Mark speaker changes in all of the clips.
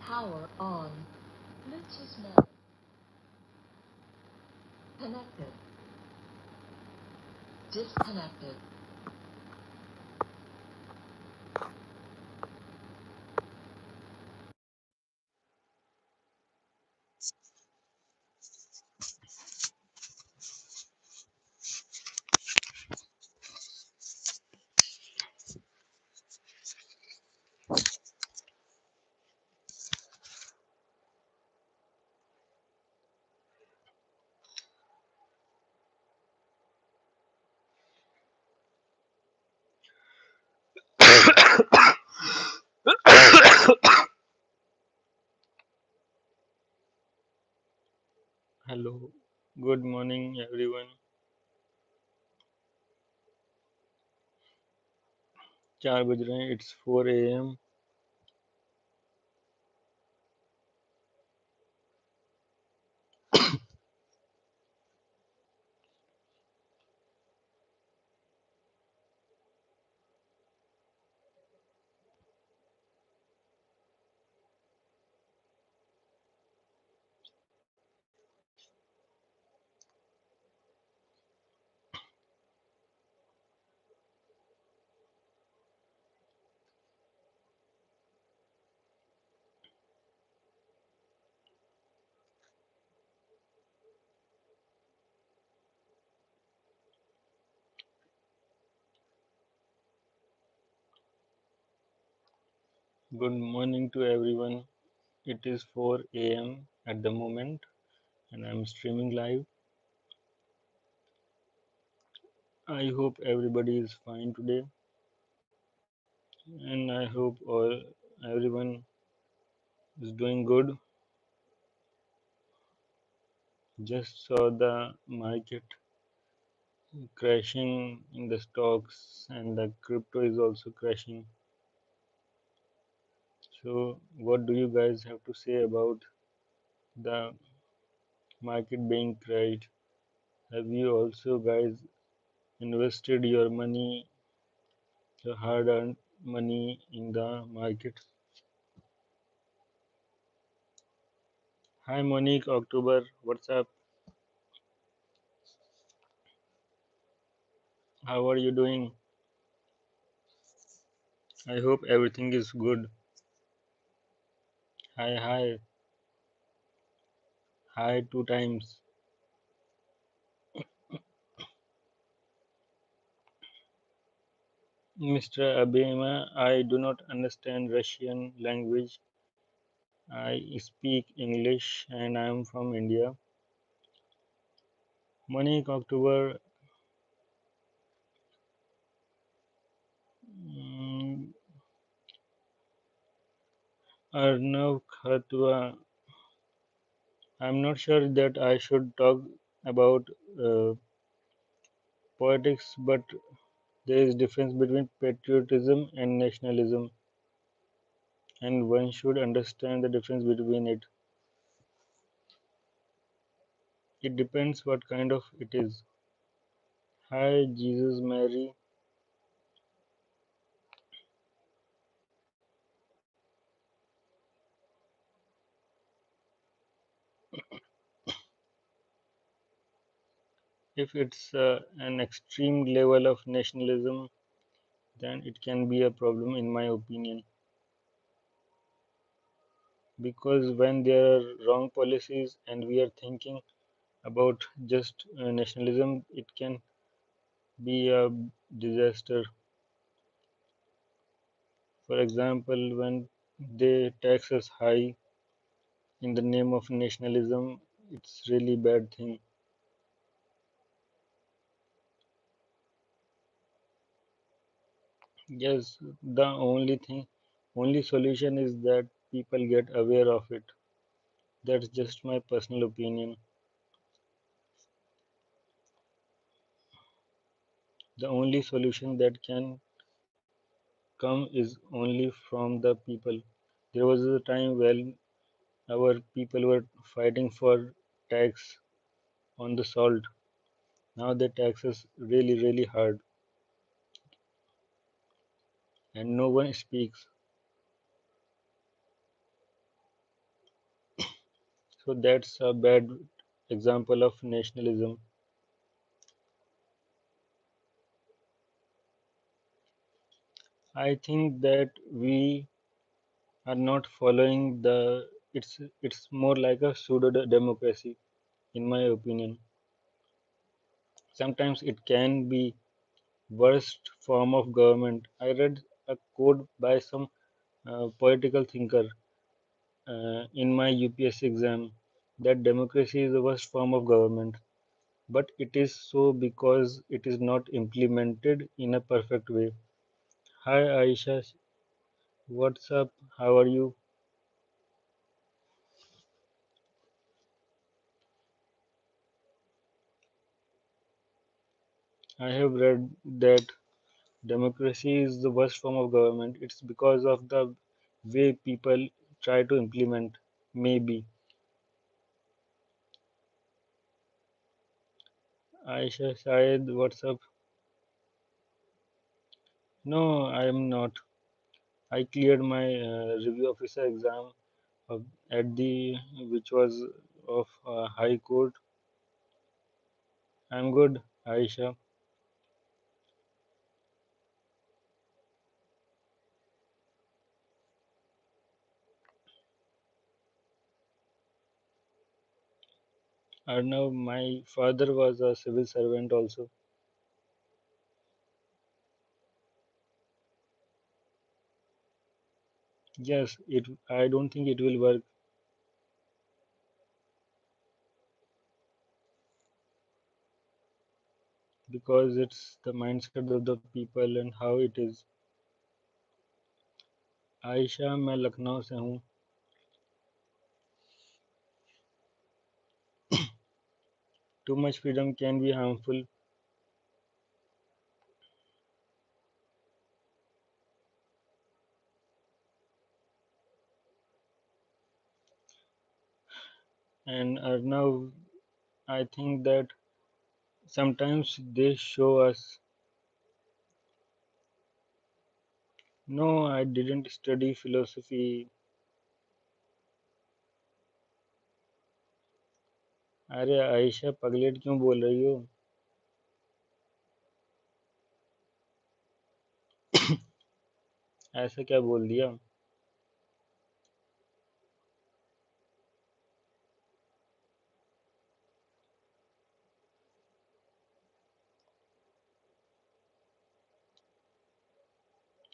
Speaker 1: Power on. Bluetooth mode. Connected. Disconnected.
Speaker 2: Hello, good morning everyone. 4 बज रहे हैं. It's 4 a.m. Good morning to everyone. It is 4 a.m. at the moment and I'm streaming live. I hope everybody is fine today and I hope all everyone is doing good. Just saw the market crashing in the stocks and the crypto is also crashing. So what do you guys have to say about the market being crashed? Have you also guys invested your money, your hard earned money in the market? Hi Monique, October, what's up? How are you doing? I hope everything is good. Hi, hi, hi, two times. Mr. Abema, I do not understand Russian language. I speak English and I am from India. Monique, October, mm, Arnav Khatwa. I'm not sure that I should talk about uh, politics, but there is difference between patriotism and nationalism, and one should understand the difference between it. It depends what kind of it is. Hi, Jesus Mary. If it's an extreme level of nationalism, then it can be a problem, in my opinion. Because when there are wrong policies and we are thinking about just nationalism, it can be a disaster. For example, when they tax us high in the name of nationalism, it's really bad thing. Yes, the only solution is that people get aware of it. That's just my personal opinion. The only solution that can come is only from the people. There was a time when our people were fighting for tax on the salt. Now they tax us really, really hard, and no one speaks. So that's a bad example of nationalism. I think that we are not following the it's more like a pseudo democracy in my opinion. Sometimes it can be worst form of government. I read a quote by some political thinker in my UPSC exam that democracy is the worst form of government, but it is so because it is not implemented in a perfect way. Hi Aisha, what's up? How are you? I have read that democracy is the worst form of government. It's because of the way people try to implement. Maybe. Aisha Shayad, what's up? No, I am not. I cleared my review officer exam of, at the which was of High Court. I'm good, Aisha. Arnav, my father was a civil servant also. Yes, it. I don't think it will work because it's the mindset of the people and how it is. Ayesha मैं लखनऊ से हूँ. Too much freedom can be harmful, and now I think that sometimes they show us. No, I didn't study philosophy. अरे आयशा पगलेट क्यों बोल रही हो? ऐसा क्या बोल दिया?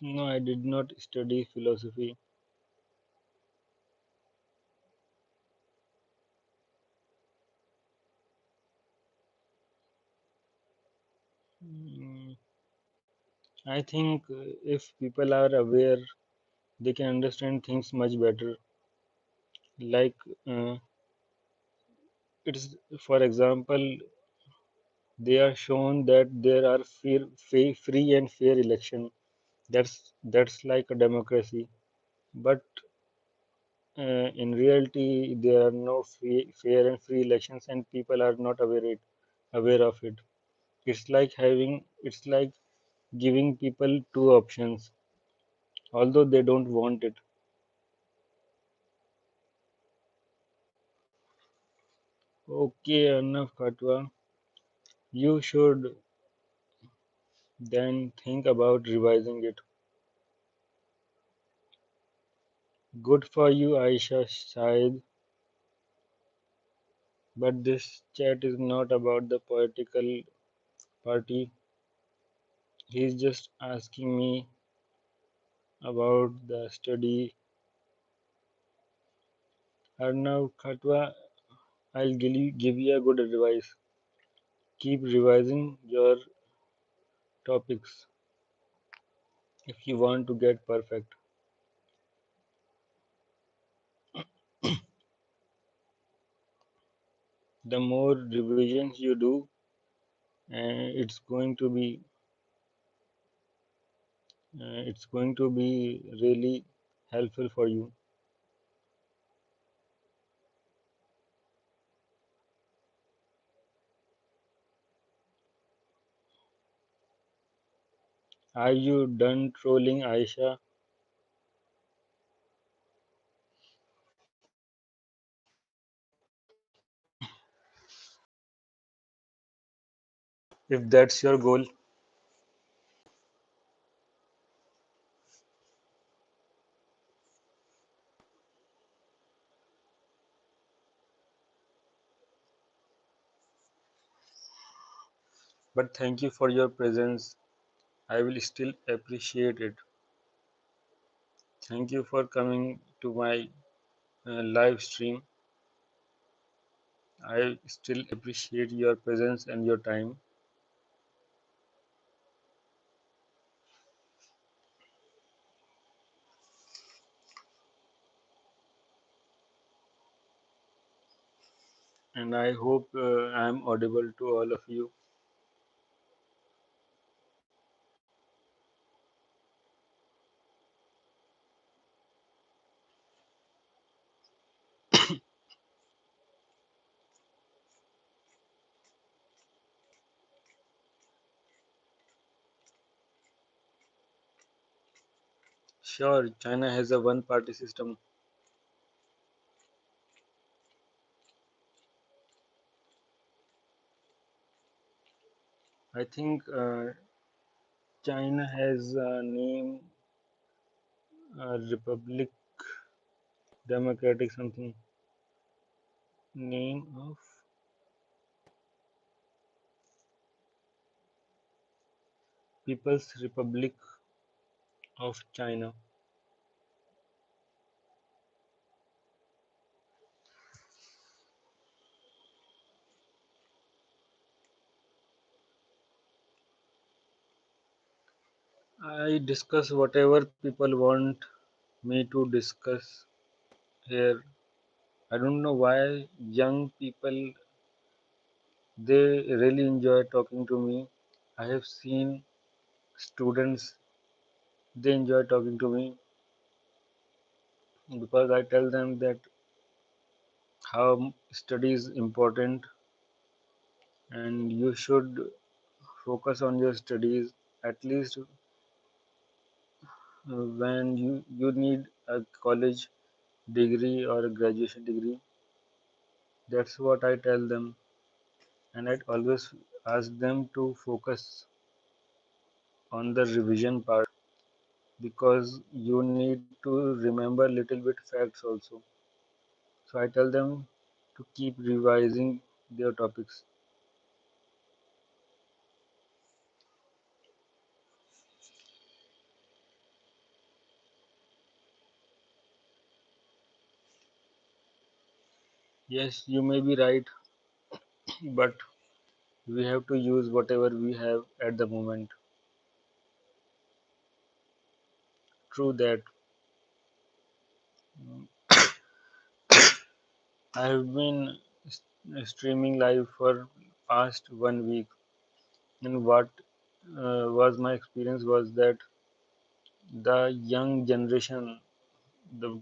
Speaker 2: No, I did not study philosophy. Mm, I think if people are aware, they can understand things much better. Like uh, it's for example, they are shown that there are free and fair election. That's like a democracy. But in reality, there are no fair and free elections, and people are not aware of it. It's like giving people two options, although they don't want it. Okay, enough, Katwa. You should then think about revising it. Good for you, Aisha Shahid. But this chat is not about the political party. He's just asking me about the study. Arnav Khatwa, I'll give you a good advice. Keep revising your topics if you want to get perfect. The more revisions you do, it's going to be really helpful for you. Are you done trolling Aisha? if that's your goal. But thank you for your presence. I will still appreciate it. Thank you for coming to my live stream. I still appreciate your presence and your time. And I hope I am audible to all of you. Sure, China has a one party system. I think China has a name, Republic Democratic something, name of People's Republic of China. I discuss whatever people want me to discuss here. I don't know why young people they really enjoy talking to me. I have seen students they enjoy talking to me because I tell them that how study is important and you should focus on your studies at least when you need a college degree or a graduation degree. That's what I tell them, and I always ask them to focus on the revision part because you need to remember little bit facts also. So I tell them to keep revising their topics. Yes, you may be right, but we have to use whatever we have at the moment. True that. I have been streaming live for past 1 week, and what was my experience was that the young generation, the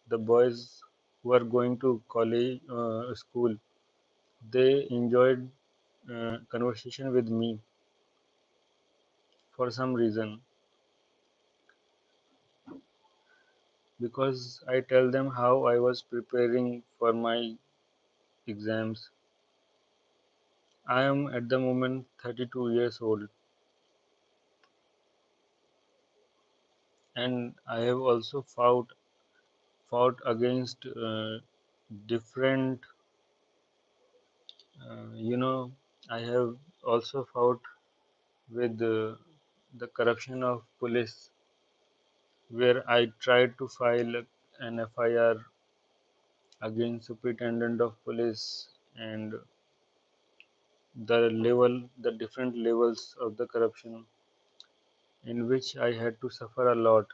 Speaker 2: the boys who are going to college school, they enjoyed conversation with me for some reason because I tell them how I was preparing for my exams. I am at the moment 32 years old, and I have also fought against different I have also fought with the corruption of police where I tried to file an FIR against superintendent of police and the different levels of the corruption in which I had to suffer a lot.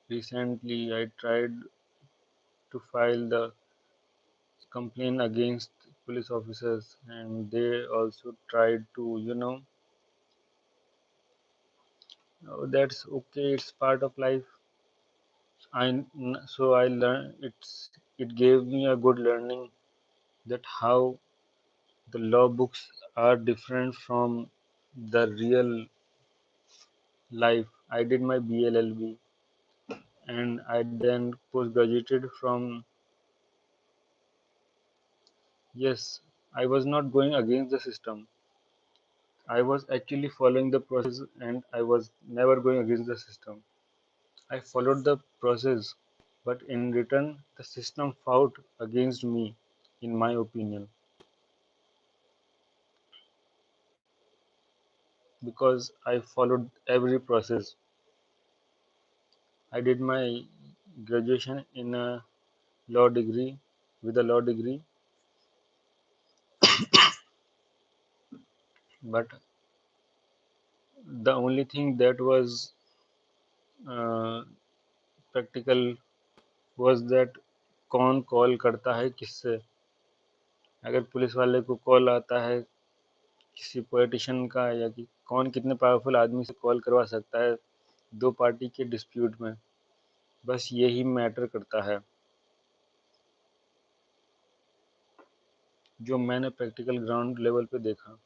Speaker 2: Recently I tried to file the complaint against police officers and they also tried to oh, that's okay, it's part of life. So I learned it gave me a good learning that how the law books are different from the real life. I did my BLLB and I then post graduated from Yes, I was not going against the system. I was actually following the process and I was never going against the system. I followed the process, but in return, the system fought against me, in my opinion, because I followed every process. I did my graduation in a law degree with a law degree, but the only thing that was uh, practical was that कौन call करता है किससे. अगर police वाले को call आता है किसी पॉलिटिशियन का या कि कौन कितने पावरफुल आदमी से कॉल करवा सकता है दो पार्टी के डिस्प्यूट में, बस यही मैटर करता है, जो मैंने प्रैक्टिकल ग्राउंड लेवल पे देखा.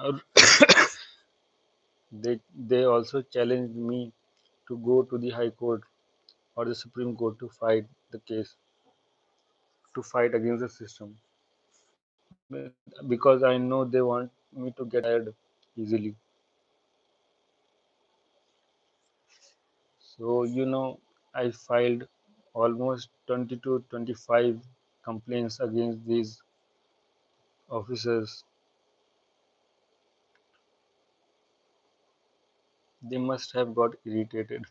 Speaker 2: और they also challenged me to go to the high court or the supreme court to fight the case, to fight against the system, because I know they want me to get hired easily. So, I filed almost 20 to 25 complaints against these officers. They must have got irritated.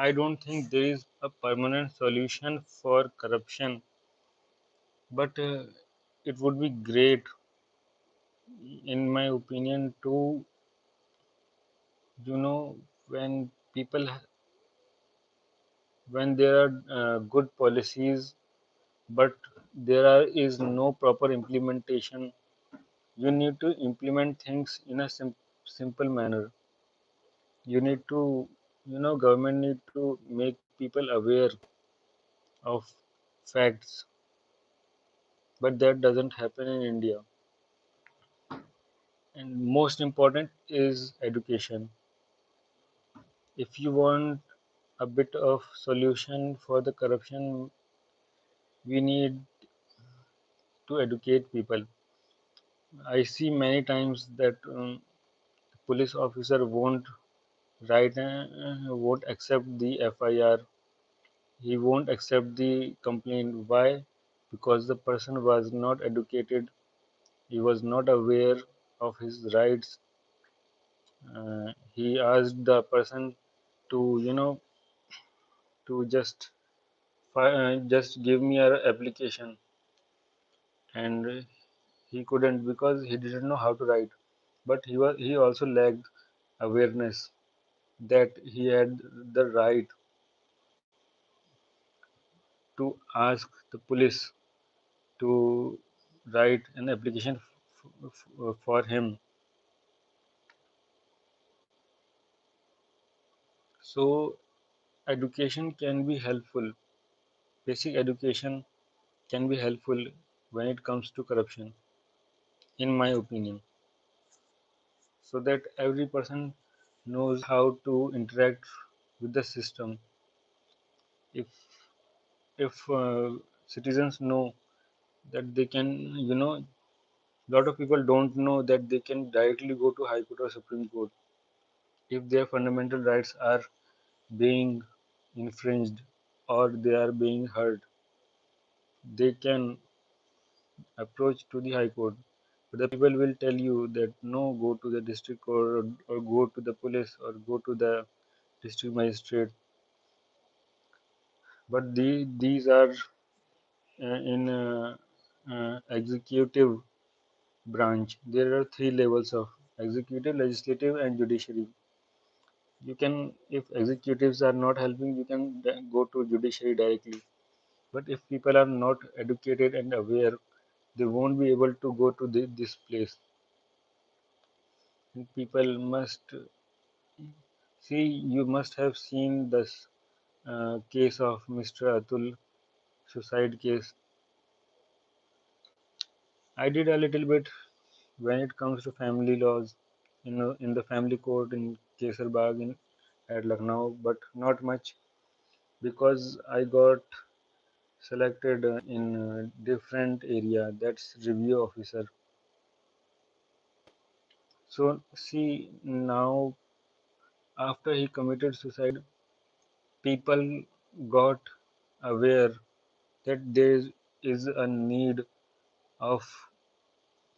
Speaker 2: I don't think there is a permanent solution for corruption, but it would be great, in my opinion, to, you know, when people, when there are good policies, but is no proper implementation. You need to implement things in a simple manner. You need to, government need to make people aware of facts, but that doesn't happen in India. And most important is education. If you want a bit of solution for the corruption, we need to educate people. I see many times that police officer won't accept the FIR. He won't accept the complaint. Why? Because the person was not educated. He was not aware of his rights. He asked the person to, to just give me a application, and he couldn't because he didn't know how to write. But he also lacked awareness that he had the right to ask the police to write an application for him. So education can be helpful. Basic education can be helpful when it comes to corruption, in my opinion, so that every person knows how to interact with the system. If if citizens know that they can, lot of people don't know that they can directly go to High Court or Supreme Court if their fundamental rights are being infringed or they are being hurt. They can approach to the High Court. But the people will tell you that no, go to the district court, or go to the police, or go to the district magistrate. But these are in executive branch. There are three levels of executive, legislative, and judiciary. You can, if executives are not helping, you can go to judiciary directly. But if people are not educated and aware, they won't be able to go to this place. And people must see, you must have seen this. case of Mr. Atul suicide case. I did a little bit when it comes to family laws in the family court in Kesar Bagh at Lucknow, but not much because I got selected in a different area, that's review officer. So see now after he committed suicide, people got aware that there is a need of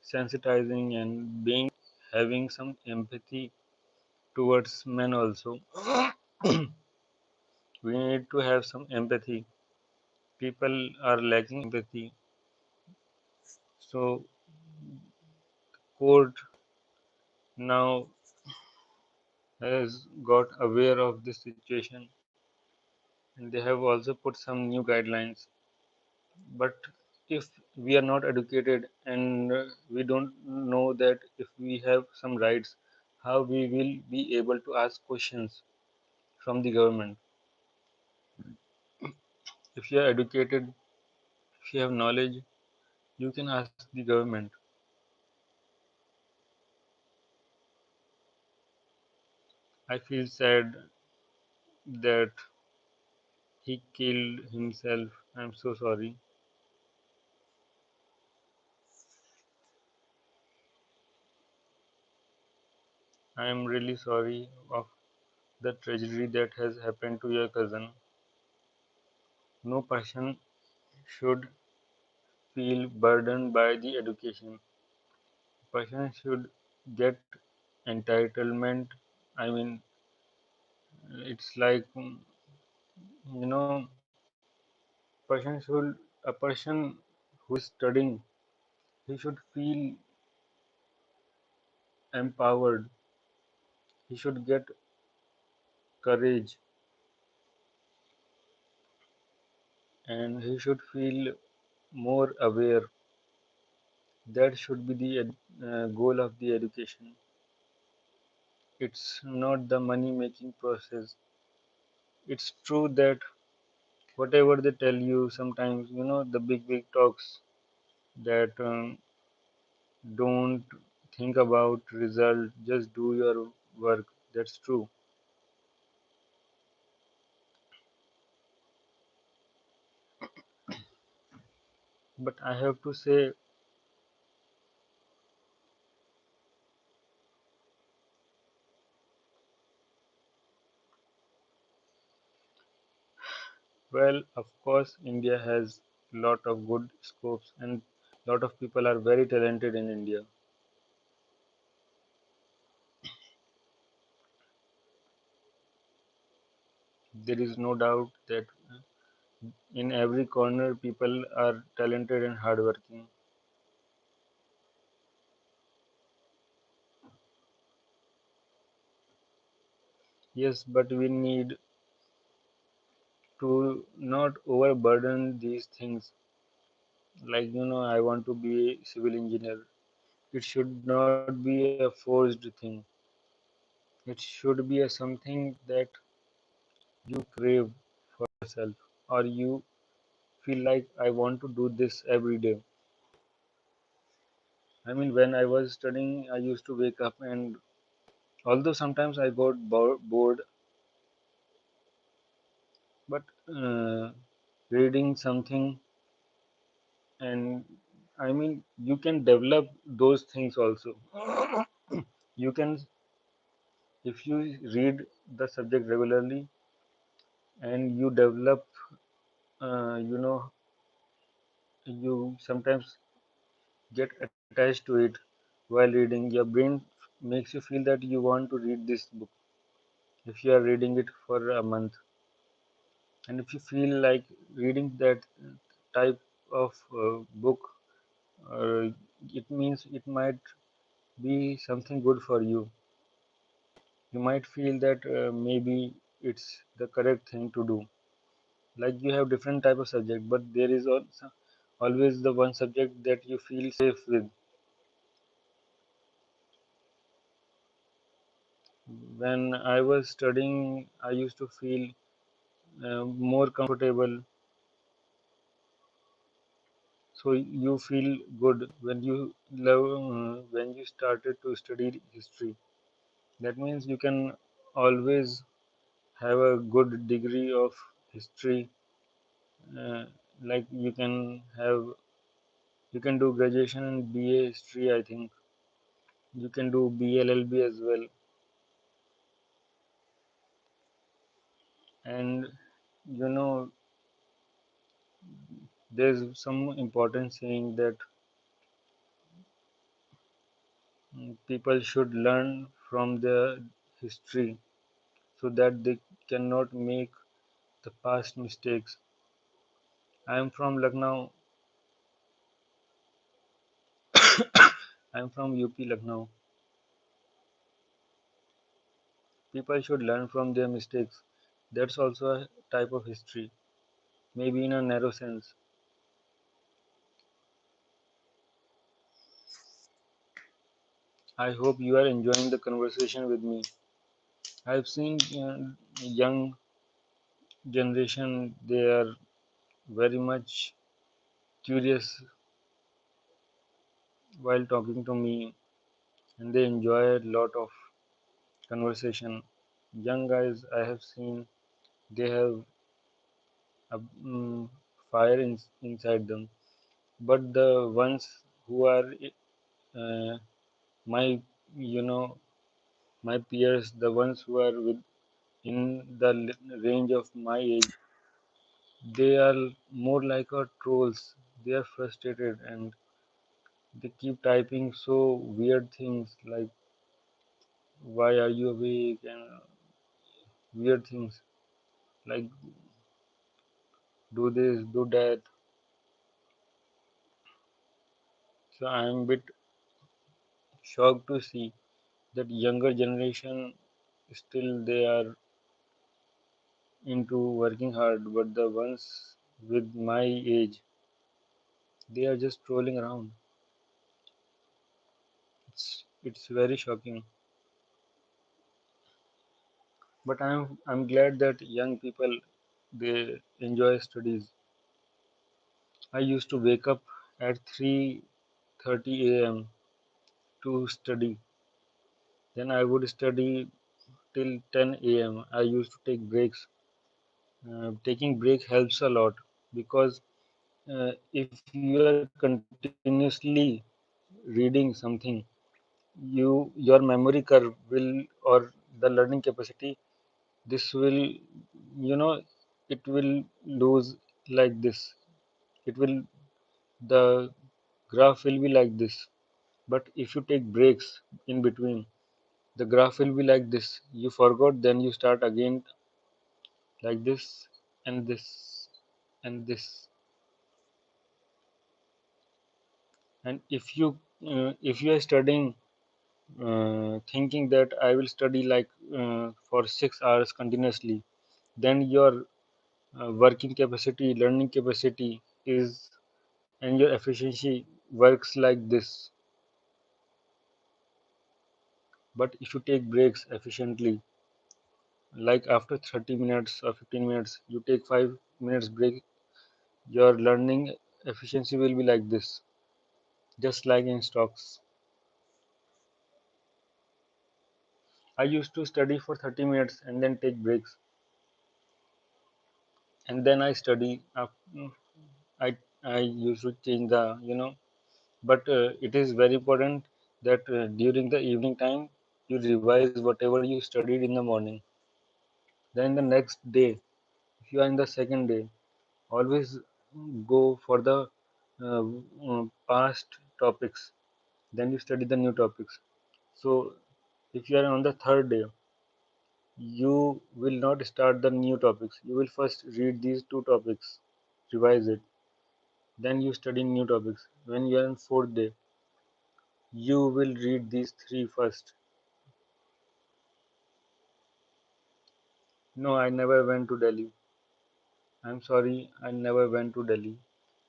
Speaker 2: sensitizing and being having some empathy towards men also. We need to have some empathy. People are lacking empathy. So court now has got aware of this situation and they have also put some new guidelines. But if we are not educated and we don't know that if we have some rights, how we will be able to ask questions from the government? If you are educated, if you have knowledge, you can ask the government. I feel sad that he killed himself. I'm so sorry. I am really sorry of the tragedy that has happened to your cousin. No person should feel burdened by the education. Person should get entitlement. I mean, it's like you know, a person who is studying, he should feel empowered. He should get courage, and he should feel more aware. That should be the goal of the education. It's not the money making process. It's true that whatever they tell you, sometimes the big talks that don't think about result, just do your work. That's true. But I have to say, well, of course, India has lot of good scopes and lot of people are very talented in India. There is no doubt that in every corner people are talented and hardworking. Yes, but we need to not overburden these things. Like, I want to be a civil engineer. It should not be a forced thing. It should be a something that you crave for yourself, or you feel like I want to do this every day. I mean, when I was studying, I used to wake up, and although sometimes I got bored, but reading something, and I mean, you can develop those things also. You can, if you read the subject regularly and you develop, uh, you know, you sometimes get attached to it while reading. Your brain makes you feel that you want to read this book if you are reading it for a month. And if you feel like reading that type of book, it means it might be something good for you. You might feel that maybe it's the correct thing to do. Like you have different type of subject, but there is also always the one subject that you feel safe with. When I was studying, I used to feel more comfortable. So you feel good when you started to study history. That means you can always have a good degree of history. Uh, like you can do graduation in BA history. I think you can do BLLB as well. And you know, there's some important saying that people should learn from their history so that they cannot make the past mistakes. I am from Lucknow. I am from UP Lucknow. People should learn from their mistakes. That's also a type of history, maybe in a narrow sense. I hope you are enjoying the conversation with me. I've seen young generation, they are very much curious while talking to me, and they enjoy a lot of conversation. Young guys I have seen, they have a fire inside them, but the ones who are uh, my you know my peers, the ones who are in the range of my age, they are more like a trolls. They are frustrated and they keep typing so weird things like why are you awake and weird things like do this, do that. So I am a bit shocked to see that younger generation still they are into working hard, but the ones with my age, they are just trolling around. It's very shocking. But I'm glad that young people they enjoy studies. I used to wake up at 3:30 a.m. to study. Then I would study till 10 a.m. I used to take breaks. Taking break helps a lot because if you are continuously reading something, your memory curve will or the learning capacity, this will you know it will lose like this. It will the graph will be like this. But if you take breaks in between, the graph will be like this. You forgot, then you start again like this and this and this. And if you are studying thinking that I will study like for 6 hours continuously, then your working capacity, learning capacity is, and your efficiency works like this. But if you take breaks efficiently, like after 30 minutes or 15 minutes, you take 5 minutes break, your learning efficiency will be like this, just like in stocks. I used to study for 30 minutes and then take breaks, and then I study. I I used to change but it is very important that during the evening time you revise whatever you studied in the morning. Then the next day, if you are in the second day, always go for the past topics. Then you study the new topics. So if you are on the third day, you will not start the new topics. You will first read these two topics, revise it. Then you study new topics. When you are in fourth day, you will read these three first. No, I never went to Delhi. I'm sorry, I never went to Delhi.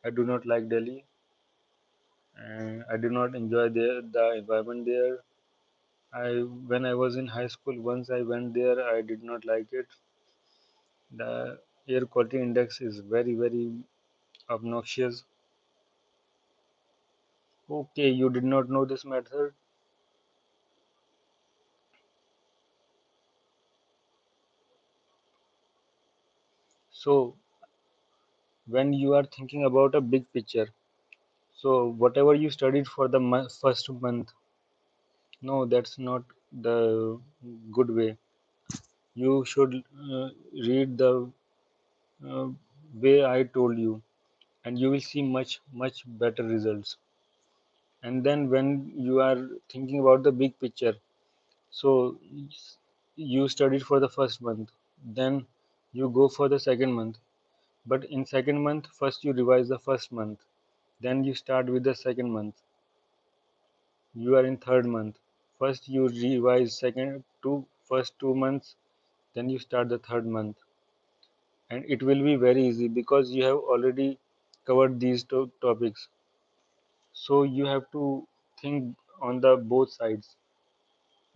Speaker 2: I do not like Delhi, and I do not enjoy the environment there. When I was in high school, once I went there, I did not like it. air quality index is very, very obnoxious. Okay, you did not know this method. So when you are thinking about a big picture, so whatever you studied for the first month, no, that's not the good way. You should read the uh, way I told you, and you will see much, much better results. And then when you are thinking about the big picture, so you studied for the first month, then you go for the second month. But in second month, first you revise the first month, then you start with the second month. You are in third month. First you revise second two first 2 months, then you start the third month, and it will be very easy because you have already covered these topics. So you have to think on the both sides.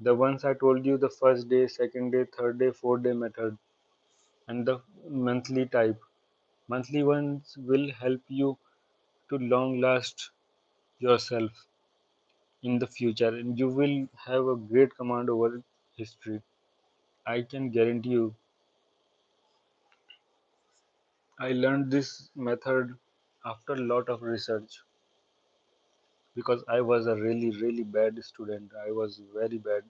Speaker 2: The ones I told you, the first day, second day, third day, fourth day method, and the monthly type. Monthly ones will help you to long last yourself in the future, and you will have a great command over history. I can guarantee you. I learned this method after a lot of research because I was a really, really bad student. I was very bad.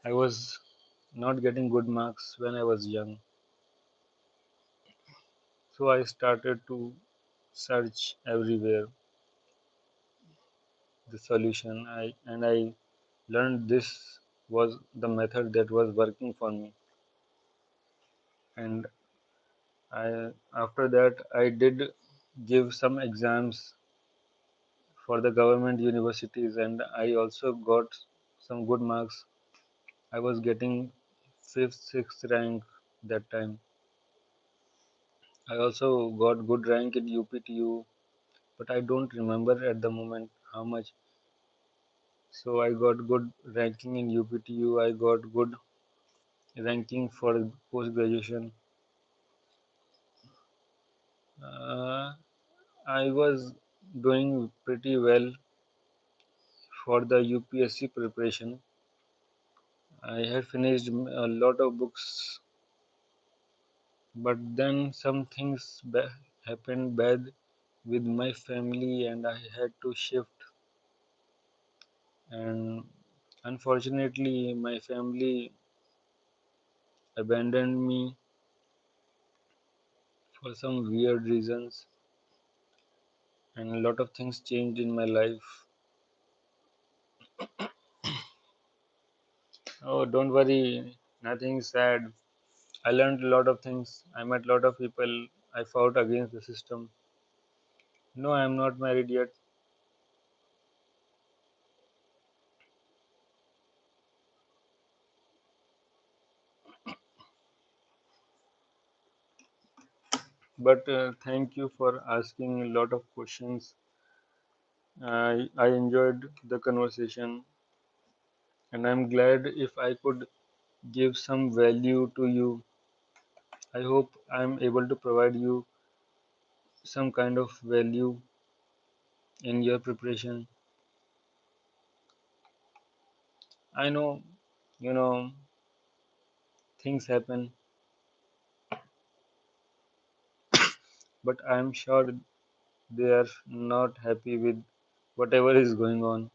Speaker 2: I was not getting good marks when I was young. So I started to search everywhere the solution. I learned this was the method that was working for me. And I after that I did give some exams for the government universities, and I also got some good marks. I was getting fifth, sixth rank that time. I also got good rank in UPTU, but I don't remember at the moment how much. So I got good ranking in UPTU. I got good ranking for post graduation. Uh, I was doing pretty well for the UPSC preparation. I had finished a lot of books, but then some things happened bad with my family, and I had to shift. And unfortunately, my family abandoned me for some weird reasons, and a lot of things changed in my life. Oh, don't worry, nothing sad. I learned a lot of things. I met a lot of people. I fought against the system. No, I am not married yet, but thank you for asking a lot of questions. I enjoyed the conversation, and I'm glad if I could give some value to you. I hope I'm able to provide you some kind of value in your preparation. I know, you know, things happen, but I'm sure they are not happy with whatever is going on.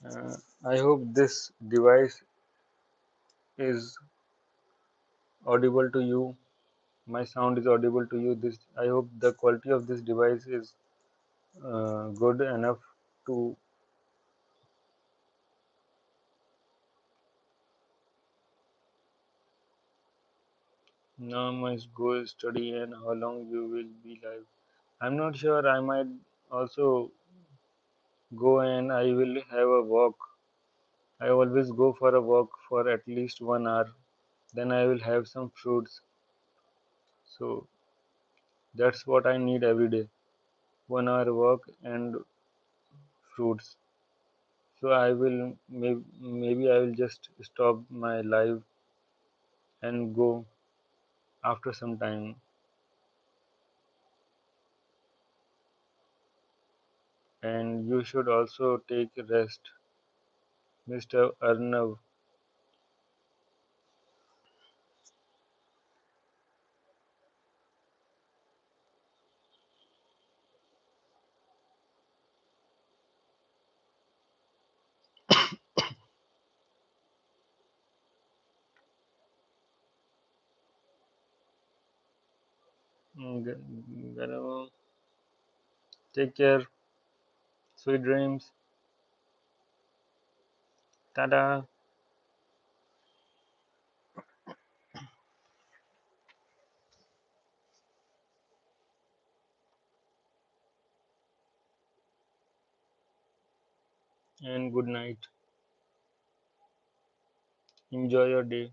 Speaker 2: Uh, I hope this device is audible to you. My sound is audible to you. This I hope the quality of this device is good enough to. Now must go study and how long you will be live. I'm not sure. I might also go and I will have a walk. I always go for a walk for at least 1 hour. then I will have some fruits. So that's what I need every day. 1 hour work and fruits. So maybe I will just stop my live and go after some time. And you should also take rest, Mr. Arnav. Ganav, take care, sweet dreams, tada, and good night. Enjoy your day.